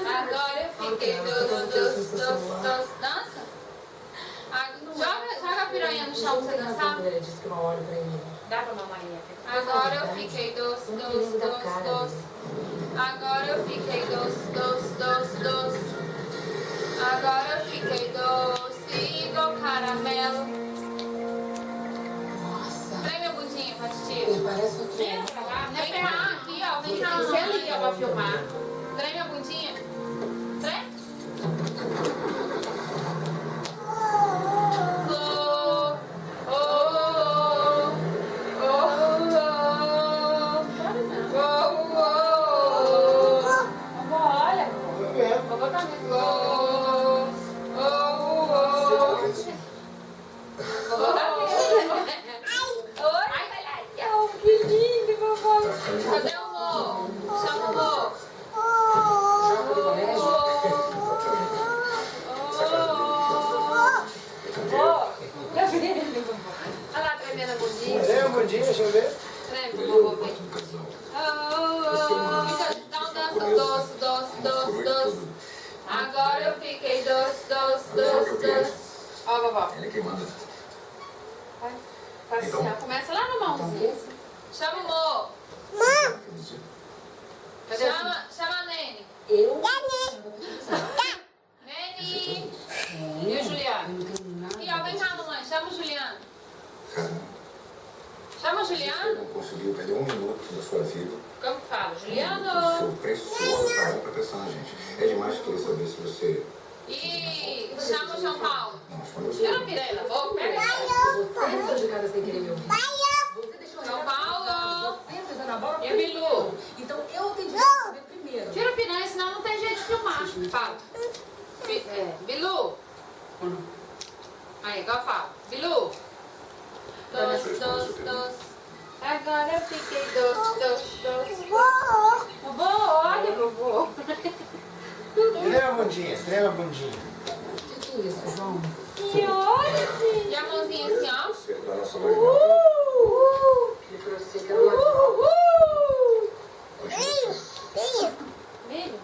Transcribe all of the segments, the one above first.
Agora eu fiquei dos. Dança? Joga a piranha no chão pra você dançar. Ele disse que uma hora pra ele. Dá pra mamãe. Agora eu fiquei dos. Agora eu fiquei dos. Agora eu fiquei doce igual caramelo. Treme a bundinha pra titia. Parece que Vem cá, aqui ó. Vem cá, Você liga pra filmar. treme a bundinha. Treme. Cadê o Mo? Chama o Mo. Olha lá, tremendo a bundinha. Treme a bundinha, deixa eu ver. Treme, vou ver. Dá um dança, doce. Agora eu fiquei doce. Ó, vovó. Ele é quem manda. Vai passear. Começa lá no mãozinho. Chama o Mo. Chama a Nene. Eu? Nene. E o Juliano? E ó, vem cá, mamãe. Chama o Juliano. Chama o Juliano. Não conseguiu perder um minuto da sua vida. Como que fala? O Juliano. seu precioso carinho pra atenção na gente. É demais querer saber se você... E chama o João Paulo. Não, quando você... Eu não pirei na boca, pega aí. Você saiu de casa sem querer me ouvir. Você deixou João Paulo. Você pisando a bola? E a Bilu? Então eu tenho que saber primeiro. Tira o piranha, senão não tem jeito de filmar. Fala. Bilu. Aí, igual fala. Bilu. Doce. Agora eu fiquei doce. Vovô, olha, vovô. Treme a bundinha, treme a bundinha. O que é isso, João? E a mãozinha assim, ó. Você da nossa mãe. Ele falou assim que era uma... Milho.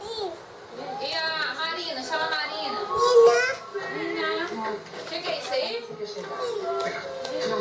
E a Marina, chama a Marina. Nina. O que é isso aí? Você quer chegar? Não.